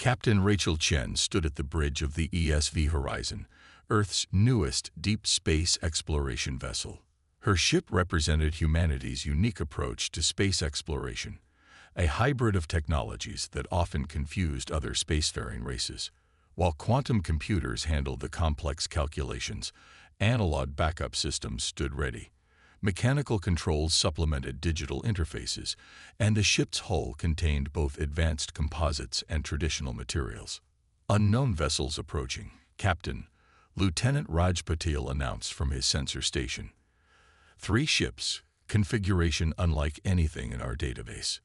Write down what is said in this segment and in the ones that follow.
Captain Rachel Chen stood at the bridge of the ESV Horizon, Earth's newest deep space exploration vessel. Her ship represented humanity's unique approach to space exploration, a hybrid of technologies that often confused other spacefaring races. While quantum computers handled the complex calculations, analog backup systems stood ready. Mechanical controls supplemented digital interfaces, and the ship's hull contained both advanced composites and traditional materials. Unknown vessels approaching, Captain Lieutenant Raj Patel announced from his sensor station. 3 ships, configuration unlike anything in our database.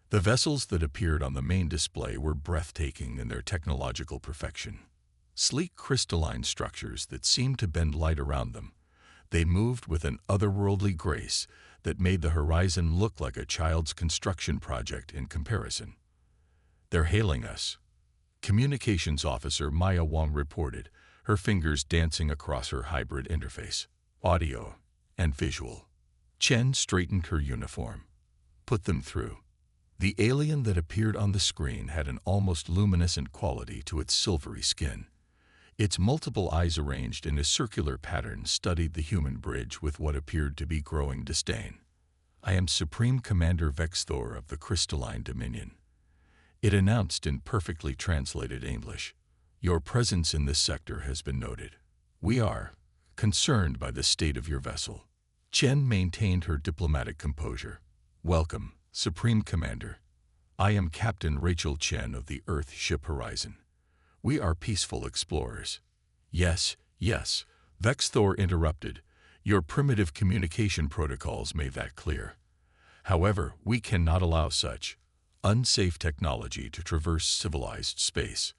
The vessels that appeared on the main display were breathtaking in their technological perfection. Sleek crystalline structures that seemed to bend light around them. They moved with an otherworldly grace that made the horizon look like a child's construction project in comparison. "They're hailing us," Communications Officer Maya Wong reported, her fingers dancing across her hybrid interface, audio and visual. Chen straightened her uniform. "Put them through." The alien that appeared on the screen had an almost luminescent quality to its silvery skin. Its multiple eyes arranged in a circular pattern studied the human bridge with what appeared to be growing disdain. "I am Supreme Commander Vexthor of the Crystalline Dominion," it announced in perfectly translated English. "Your presence in this sector has been noted. We are concerned by the state of your vessel." Chen maintained her diplomatic composure. "Welcome, Supreme Commander. I am Captain Rachel Chen of the Earth Ship Horizon. We are peaceful explorers." Yes, Vexthor interrupted. "Your primitive communication protocols made that clear. However, we cannot allow such unsafe technology to traverse civilized space.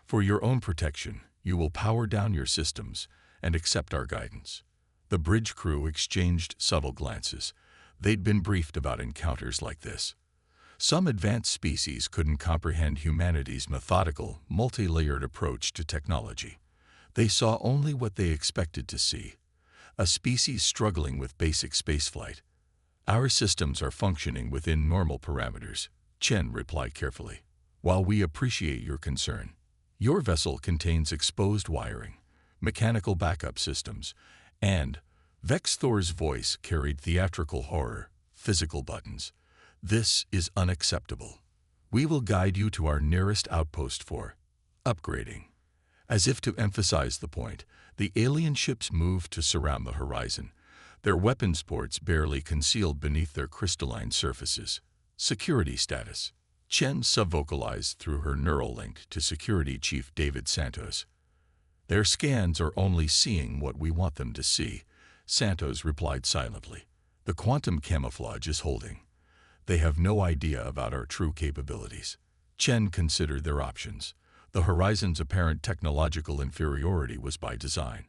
For your own protection, you will power down your systems and accept our guidance." The bridge crew exchanged subtle glances. They'd been briefed about encounters like this. Some advanced species couldn't comprehend humanity's methodical, multi-layered approach to technology. They saw only what they expected to see, a species struggling with basic spaceflight. "Our systems are functioning within normal parameters," Chen replied carefully. "While we appreciate your concern, your vessel contains exposed wiring, mechanical backup systems, and" Vexthor's voice carried theatrical horror, "physical buttons. This is unacceptable. We will guide you to our nearest outpost for upgrading." As if to emphasize the point, the alien ships moved to surround the horizon, their weapons ports barely concealed beneath their crystalline surfaces. "Security status." Chen subvocalized through her neural link to Security Chief David Santos. "Their scans are only seeing what we want them to see," Santos replied silently. "The quantum camouflage is holding. They have no idea about our true capabilities." Chen considered their options. The Horizon's apparent technological inferiority was by design,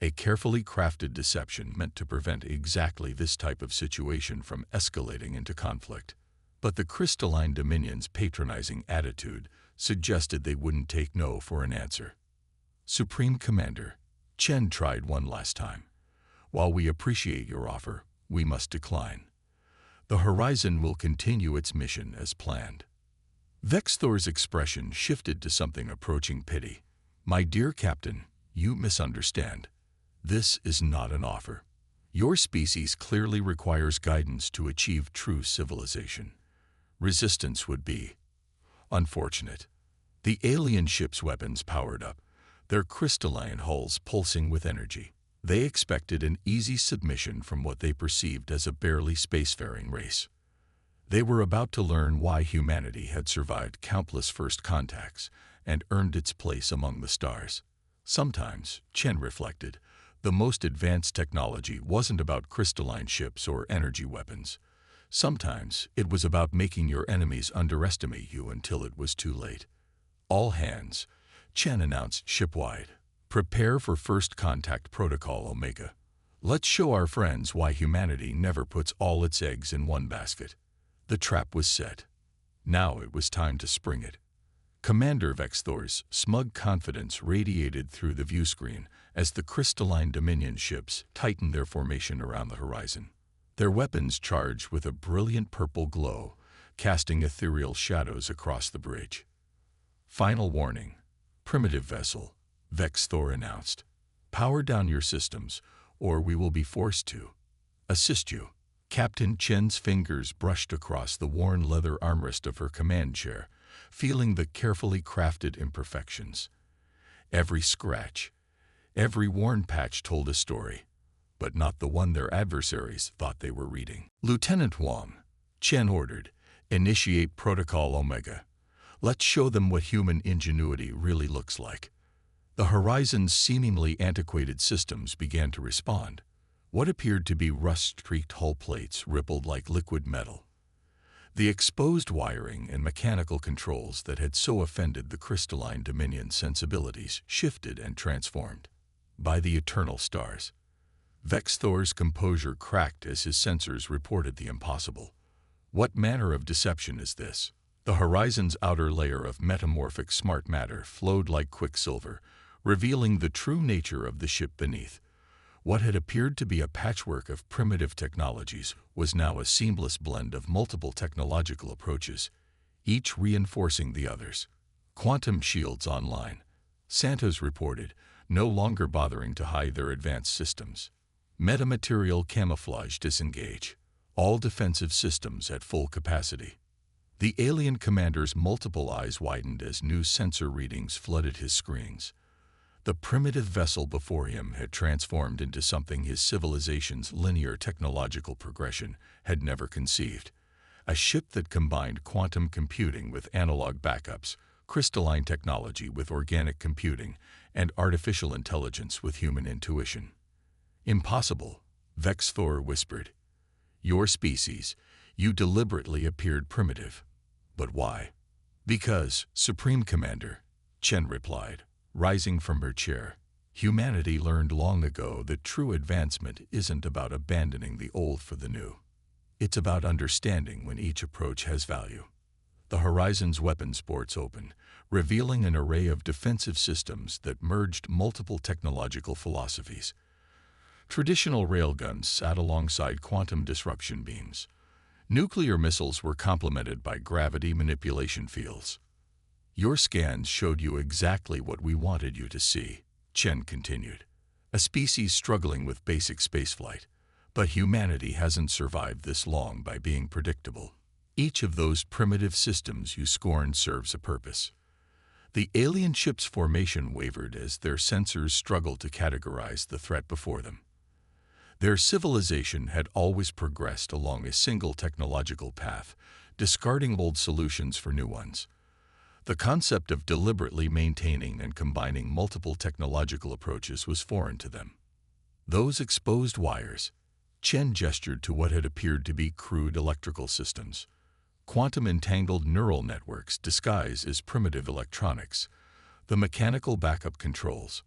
a carefully crafted deception meant to prevent exactly this type of situation from escalating into conflict. But the Crystalline Dominion's patronizing attitude suggested they wouldn't take no for an answer. "Supreme Commander," Chen tried one last time. "While we appreciate your offer, we must decline. The Horizon will continue its mission as planned." Vexthor's expression shifted to something approaching pity. "My dear Captain, you misunderstand. This is not an offer. Your species clearly requires guidance to achieve true civilization. Resistance would be unfortunate." The alien ship's weapons powered up, their crystalline hulls pulsing with energy. They expected an easy submission from what they perceived as a barely spacefaring race. They were about to learn why humanity had survived countless first contacts and earned its place among the stars. Sometimes, Chen reflected, the most advanced technology wasn't about crystalline ships or energy weapons. Sometimes, it was about making your enemies underestimate you until it was too late. "All hands," Chen announced shipwide. "Prepare for First Contact Protocol Omega. Let's show our friends why humanity never puts all its eggs in one basket." The trap was set. Now it was time to spring it. Commander Vexthor's smug confidence radiated through the viewscreen as the Crystalline Dominion ships tightened their formation around the horizon. Their weapons charged with a brilliant purple glow, casting ethereal shadows across the bridge. Final warning. Primitive vessel, Vex Thor announced. Power down your systems, or we will be forced to assist you. Captain Chen's fingers brushed across the worn leather armrest of her command chair, feeling the carefully crafted imperfections. Every scratch, every worn patch told a story, but not the one their adversaries thought they were reading. Lieutenant Wong, Chen ordered, initiate Protocol Omega. Let's show them what human ingenuity really looks like. The Horizon's seemingly antiquated systems began to respond. What appeared to be rust-streaked hull plates rippled like liquid metal. The exposed wiring and mechanical controls that had so offended the crystalline Dominion sensibilities shifted and transformed. By the eternal stars. Vex Thor's composure cracked as his sensors reported the impossible. What manner of deception is this? The Horizon's outer layer of metamorphic smart matter flowed like quicksilver, revealing the true nature of the ship beneath. What had appeared to be a patchwork of primitive technologies was now a seamless blend of multiple technological approaches, each reinforcing the others. Quantum shields online, Santos reported, no longer bothering to hide their advanced systems. Metamaterial camouflage disengage, all defensive systems at full capacity. The alien commander's multiple eyes widened as new sensor readings flooded his screens. The primitive vessel before him had transformed into something his civilization's linear technological progression had never conceived. A ship that combined quantum computing with analog backups, crystalline technology with organic computing, and artificial intelligence with human intuition. Impossible, Vex Thor whispered. Your species, you deliberately appeared primitive. But why? Because, Supreme Commander, Chen replied, rising from her chair. Humanity learned long ago that true advancement isn't about abandoning the old for the new. It's about understanding when each approach has value. The Horizon's weapons ports opened, revealing an array of defensive systems that merged multiple technological philosophies. Traditional railguns sat alongside quantum disruption beams. Nuclear missiles were complemented by gravity manipulation fields. Your scans showed you exactly what we wanted you to see, Chen continued. A species struggling with basic spaceflight, but humanity hasn't survived this long by being predictable. Each of those primitive systems you scorned serves a purpose. The alien ship's formation wavered as their sensors struggled to categorize the threat before them. Their civilization had always progressed along a single technological path, discarding old solutions for new ones. The concept of deliberately maintaining and combining multiple technological approaches was foreign to them. Those exposed wires, Chen gestured to what had appeared to be crude electrical systems. Quantum-entangled neural networks disguised as primitive electronics, the mechanical backup controls,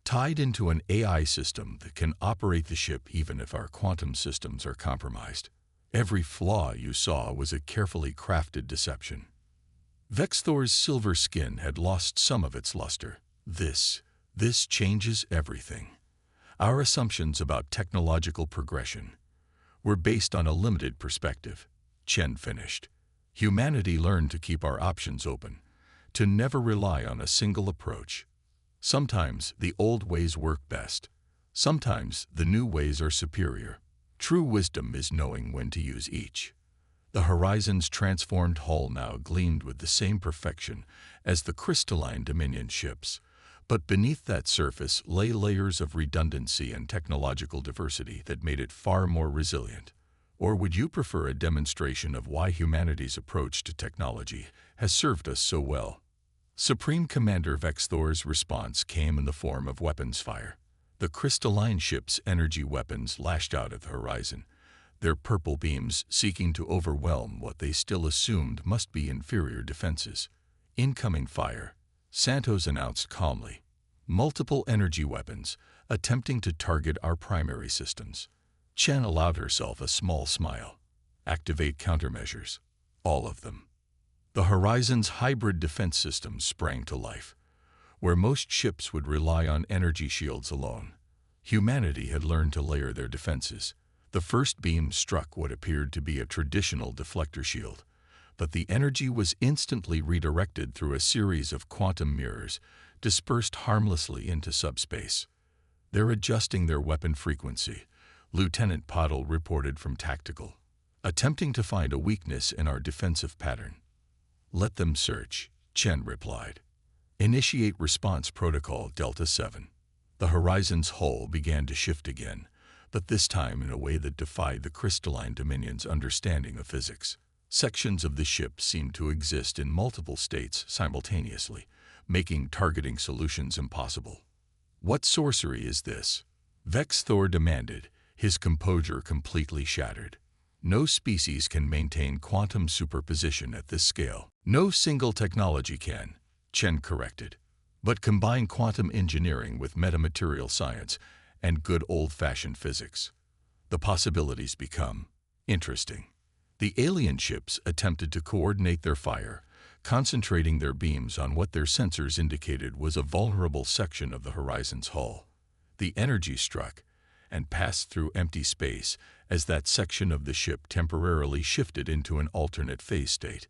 tied into an AI system that can operate the ship even if our quantum systems are compromised. Every flaw you saw was a carefully crafted deception. Vex Thor's silver skin had lost some of its luster. This changes everything. Our assumptions about technological progression were based on a limited perspective, Chen finished. Humanity learned to keep our options open, to never rely on a single approach. Sometimes the old ways work best. Sometimes the new ways are superior. True wisdom is knowing when to use each. The Horizon's transformed hull now gleamed with the same perfection as the crystalline Dominion ships, but beneath that surface lay layers of redundancy and technological diversity that made it far more resilient. Or would you prefer a demonstration of why humanity's approach to technology has served us so well? Supreme Commander Vex Thor's response came in the form of weapons fire. The crystalline ship's energy weapons lashed out at the horizon, their purple beams seeking to overwhelm what they still assumed must be inferior defenses. Incoming fire, Santos announced calmly. Multiple energy weapons, attempting to target our primary systems. Chen allowed herself a small smile. Activate countermeasures. All of them. The Horizon's hybrid defense systems sprang to life. Where most ships would rely on energy shields alone, humanity had learned to layer their defenses. The first beam struck what appeared to be a traditional deflector shield, but the energy was instantly redirected through a series of quantum mirrors, dispersed harmlessly into subspace. "They're adjusting their weapon frequency," Lieutenant Pottle reported from Tactical, "attempting to find a weakness in our defensive pattern." "Let them search," Chen replied. "Initiate response protocol Delta 7. The Horizon's hull began to shift again, but this time in a way that defied the crystalline dominion's understanding of physics. Sections of the ship seemed to exist in multiple states simultaneously, making targeting solutions impossible. "What sorcery is this?" Vex Thor demanded, his composure completely shattered. "No species can maintain quantum superposition at this scale." "No single technology can," Chen corrected. "But combine quantum engineering with metamaterial science and good old-fashioned physics. The possibilities become interesting." The alien ships attempted to coordinate their fire, concentrating their beams on what their sensors indicated was a vulnerable section of the Horizon's hull. The energy struck and passed through empty space as that section of the ship temporarily shifted into an alternate phase state.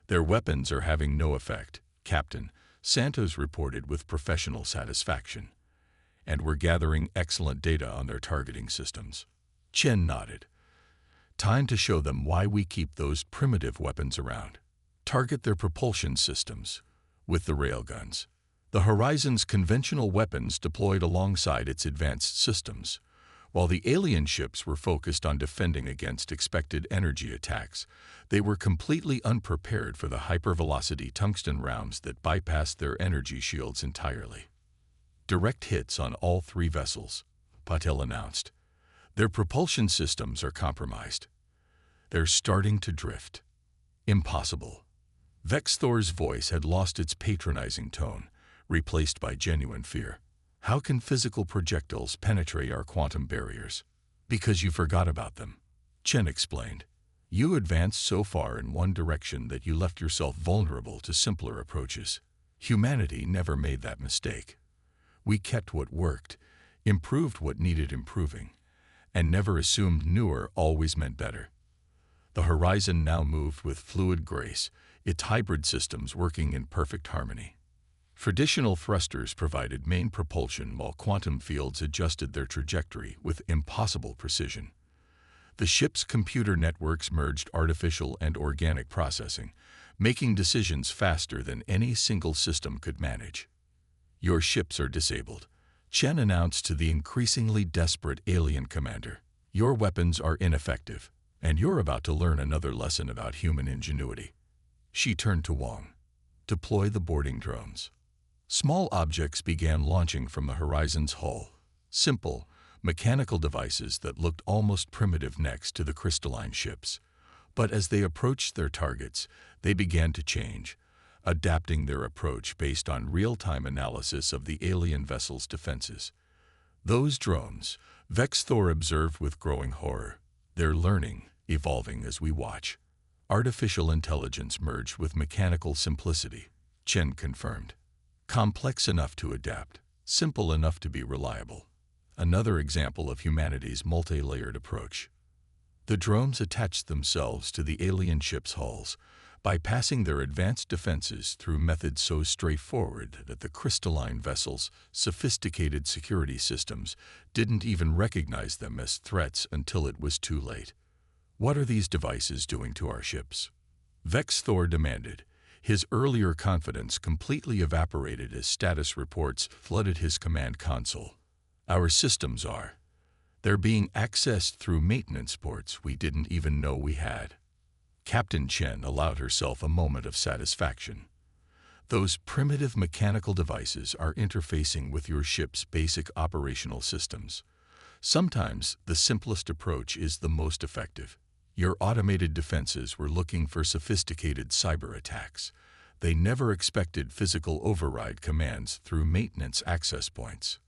"Their weapons are having no effect," Captain Santos reported with professional satisfaction. "And we're gathering excellent data on their targeting systems." Chen nodded. "Time to show them why we keep those primitive weapons around. Target their propulsion systems with the railguns." The Horizon's conventional weapons deployed alongside its advanced systems. While the alien ships were focused on defending against expected energy attacks, they were completely unprepared for the hypervelocity tungsten rounds that bypassed their energy shields entirely. "Direct hits on all three vessels," Patel announced. "Their propulsion systems are compromised. They're starting to drift." "Impossible." Vex Thor's voice had lost its patronizing tone, replaced by genuine fear. "How can physical projectiles penetrate our quantum barriers?" "Because you forgot about them," Chen explained. "You advanced so far in one direction that you left yourself vulnerable to simpler approaches. Humanity never made that mistake. We kept what worked, improved what needed improving, and never assumed newer always meant better." The Horizon now moved with fluid grace, its hybrid systems working in perfect harmony. Traditional thrusters provided main propulsion while quantum fields adjusted their trajectory with impossible precision. The ship's computer networks merged artificial and organic processing, making decisions faster than any single system could manage. "Your ships are disabled," Chen announced to the increasingly desperate alien commander. "Your weapons are ineffective, and you're about to learn another lesson about human ingenuity." She turned to Wong. "Deploy the boarding drones." Small objects began launching from the Horizon's hull, simple, mechanical devices that looked almost primitive next to the crystalline ships. But as they approached their targets, they began to change, adapting their approach based on real-time analysis of the alien vessel's defenses. "Those drones," Vex Thor observed with growing horror. "They're learning, evolving as we watch." "Artificial intelligence merged with mechanical simplicity," Chen confirmed. "Complex enough to adapt, simple enough to be reliable." Another example of humanity's multi-layered approach. The drones attached themselves to the alien ships' hulls, bypassing their advanced defenses through methods so straightforward that the crystalline vessel's sophisticated security systems didn't even recognize them as threats until it was too late. "What are these devices doing to our ships?" Vex Thor demanded. His earlier confidence completely evaporated as status reports flooded his command console. "Our systems are. They're being accessed through maintenance ports we didn't even know we had." Captain Chen allowed herself a moment of satisfaction. "Those primitive mechanical devices are interfacing with your ship's basic operational systems. Sometimes the simplest approach is the most effective. Your automated defenses were looking for sophisticated cyber attacks. They never expected physical override commands through maintenance access points."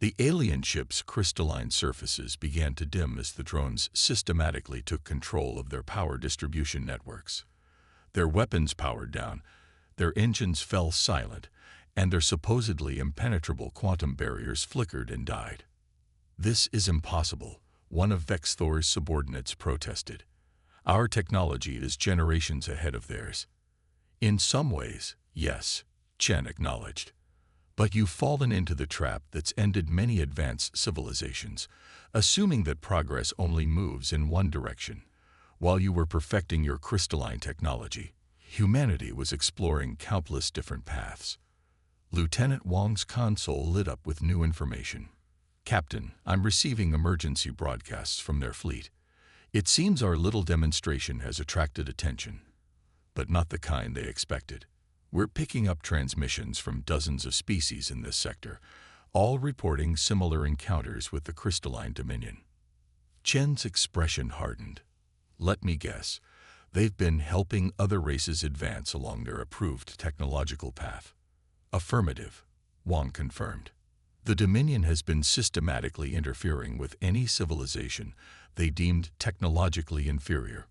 The alien ship's crystalline surfaces began to dim as the drones systematically took control of their power distribution networks. Their weapons powered down, their engines fell silent, and their supposedly impenetrable quantum barriers flickered and died. "This is impossible," one of Vex Thor's subordinates protested. Our technology is generations ahead of theirs. In some ways, yes, Chen acknowledged. But you've fallen into the trap that's ended many advanced civilizations, assuming that progress only moves in one direction. While you were perfecting your crystalline technology, humanity was exploring countless different paths. Lieutenant Wang's console lit up with new information. Captain, I'm receiving emergency broadcasts from their fleet. It seems our little demonstration has attracted attention, but not the kind they expected. We're picking up transmissions from dozens of species in this sector, all reporting similar encounters with the crystalline dominion. Chen's expression hardened. Let me guess, they've been helping other races advance along their approved technological path. Affirmative, Wang confirmed. The Dominion has been systematically interfering with any civilization they deemed technologically inferior,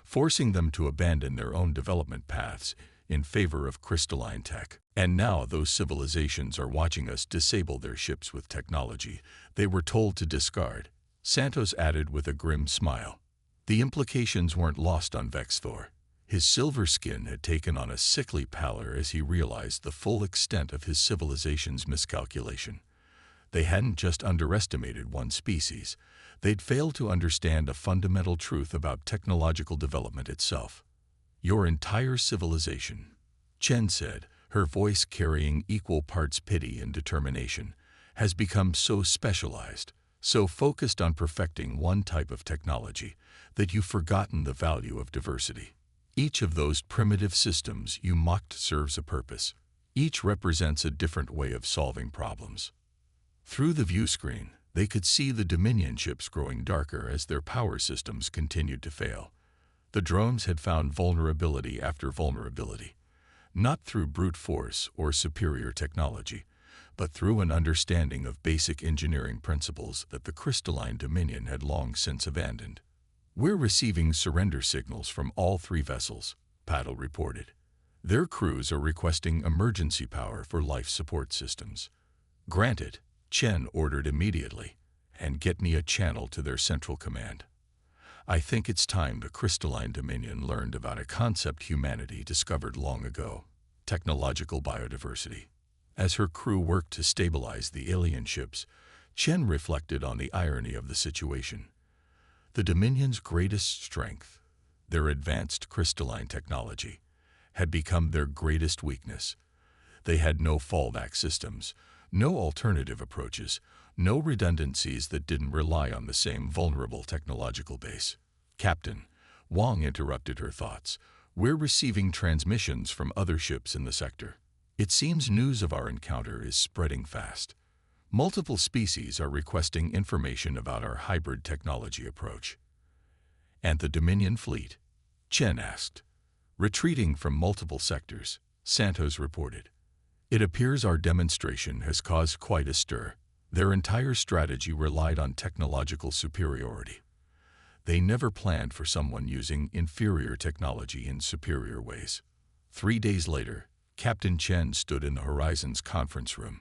forcing them to abandon their own development paths in favor of crystalline tech. And now those civilizations are watching us disable their ships with technology they were told to discard, Santos added with a grim smile. The implications weren't lost on Vexthor. His silver skin had taken on a sickly pallor as he realized the full extent of his civilization's miscalculation. They hadn't just underestimated one species, they'd failed to understand a fundamental truth about technological development itself. Your entire civilization, Chen said, her voice carrying equal parts pity and determination, has become so specialized, so focused on perfecting one type of technology, that you've forgotten the value of diversity. Each of those primitive systems you mocked serves a purpose. Each represents a different way of solving problems. Through the view screen, they could see the Dominion ships growing darker as their power systems continued to fail. The drones had found vulnerability after vulnerability, not through brute force or superior technology, but through an understanding of basic engineering principles that the crystalline Dominion had long since abandoned. We're receiving surrender signals from all 3 vessels, Paddle reported. Their crews are requesting emergency power for life support systems. Granted, Chen ordered immediately, and get me a channel to their central command. I think it's time the crystalline Dominion learned about a concept humanity discovered long ago, technological biodiversity. As her crew worked to stabilize the alien ships, Chen reflected on the irony of the situation. The Dominion's greatest strength, their advanced crystalline technology, had become their greatest weakness. They had no fallback systems, no alternative approaches, no redundancies that didn't rely on the same vulnerable technological base. Captain, Wang interrupted her thoughts. We're receiving transmissions from other ships in the sector. It seems news of our encounter is spreading fast. Multiple species are requesting information about our hybrid technology approach. And the Dominion fleet? Chen asked. Retreating from multiple sectors, Santos reported. It appears our demonstration has caused quite a stir. Their entire strategy relied on technological superiority. They never planned for someone using inferior technology in superior ways. 3 days later, Captain Chen stood in the Horizon's conference room,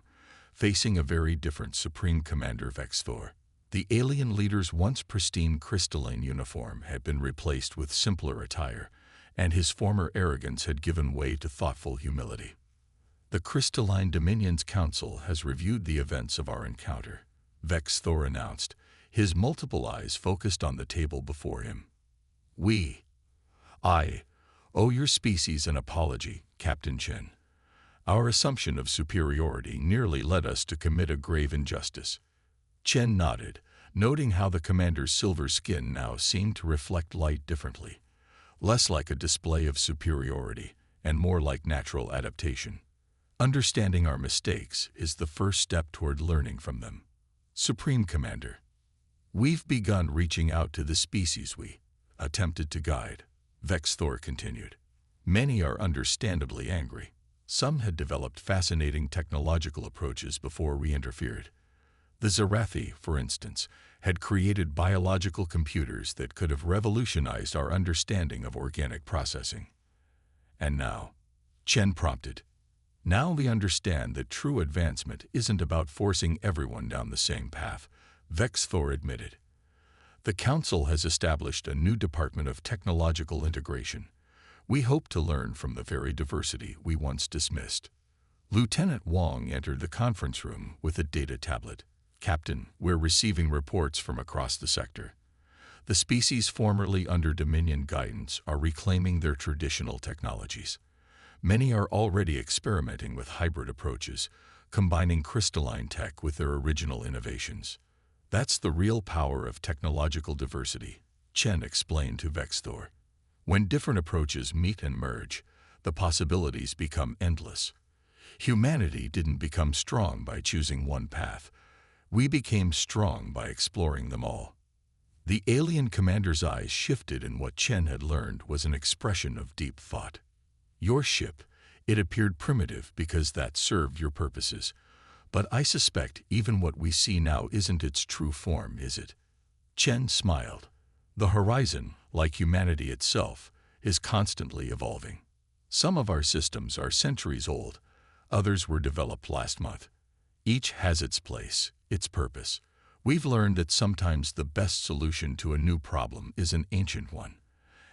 facing a very different Supreme Commander Vexthor. The alien leader's once pristine crystalline uniform had been replaced with simpler attire, and his former arrogance had given way to thoughtful humility. The Crystalline Dominion's Council has reviewed the events of our encounter, Vexthor announced, his multiple eyes focused on the table before him. I owe your species an apology, Captain Chen. Our assumption of superiority nearly led us to commit a grave injustice. Chen nodded, noting how the commander's silver skin now seemed to reflect light differently, less like a display of superiority and more like natural adaptation. Understanding our mistakes is the first step toward learning from them. Supreme Commander, we've begun reaching out to the species we attempted to guide, Vexthor continued. Many are understandably angry. Some had developed fascinating technological approaches before we interfered. The Zarathi, for instance, had created biological computers that could have revolutionized our understanding of organic processing. And now, Chen prompted, now we understand that true advancement isn't about forcing everyone down the same path, Vexthor admitted. The Council has established a new Department of Technological Integration. We hope to learn from the very diversity we once dismissed. Lieutenant Wong entered the conference room with a data tablet. Captain, we're receiving reports from across the sector. The species formerly under Dominion guidance are reclaiming their traditional technologies. Many are already experimenting with hybrid approaches, combining crystalline tech with their original innovations. That's the real power of technological diversity, Chen explained to Vexthor. When different approaches meet and merge, the possibilities become endless. Humanity didn't become strong by choosing one path. We became strong by exploring them all. The alien commander's eyes shifted, and what Chen had learned was an expression of deep thought. Your ship, it appeared primitive because that served your purposes. But I suspect even what we see now isn't its true form, is it? Chen smiled. The horizon, like humanity itself, is constantly evolving. Some of our systems are centuries old, others were developed last month. Each has its place, its purpose. We've learned that sometimes the best solution to a new problem is an ancient one,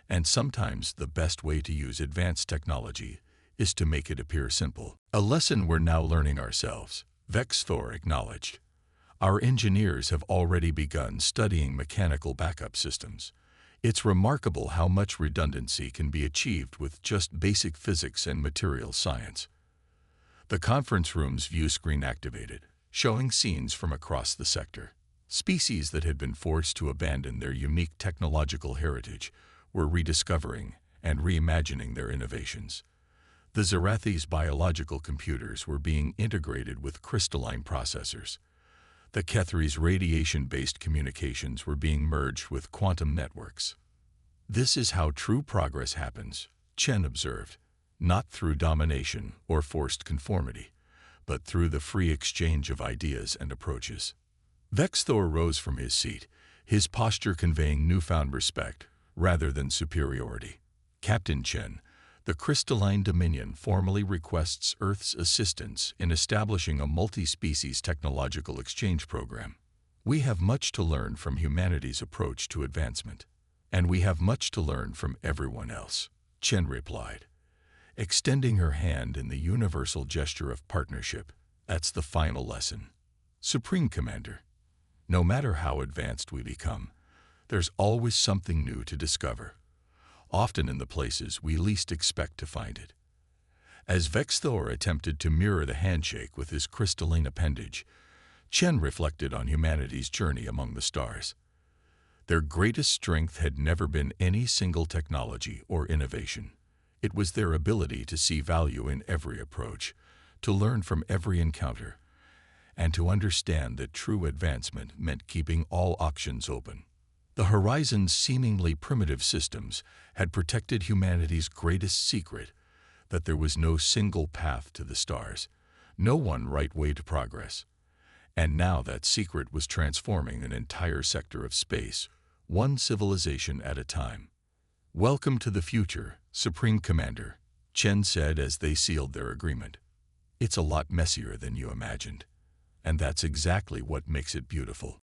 and sometimes the best way to use advanced technology is to make it appear simple. A lesson we're now learning ourselves, Vexthor acknowledged. Our engineers have already begun studying mechanical backup systems. It's remarkable how much redundancy can be achieved with just basic physics and material science. The conference room's view screen activated, showing scenes from across the sector. Species that had been forced to abandon their unique technological heritage were rediscovering and reimagining their innovations. The Zarathi's biological computers were being integrated with crystalline processors. The Kethri's radiation-based communications were being merged with quantum networks. This is how true progress happens, Chen observed, not through domination or forced conformity, but through the free exchange of ideas and approaches. Vexthor rose from his seat, his posture conveying newfound respect rather than superiority. Captain Chen, the Crystalline Dominion formally requests Earth's assistance in establishing a multi-species technological exchange program. We have much to learn from humanity's approach to advancement, and we have much to learn from everyone else, Chen replied, extending her hand in the universal gesture of partnership. That's the final lesson. Supreme Commander, no matter how advanced we become, there's always something new to discover, often in the places we least expect to find it. As Vexthor attempted to mirror the handshake with his crystalline appendage, Chen reflected on humanity's journey among the stars. Their greatest strength had never been any single technology or innovation. It was their ability to see value in every approach, to learn from every encounter, and to understand that true advancement meant keeping all options open. The Horizon's seemingly primitive systems had protected humanity's greatest secret, that there was no single path to the stars, no one right way to progress. And now that secret was transforming an entire sector of space, one civilization at a time. Welcome to the future, Supreme Commander, Chen said as they sealed their agreement. It's a lot messier than you imagined, and that's exactly what makes it beautiful.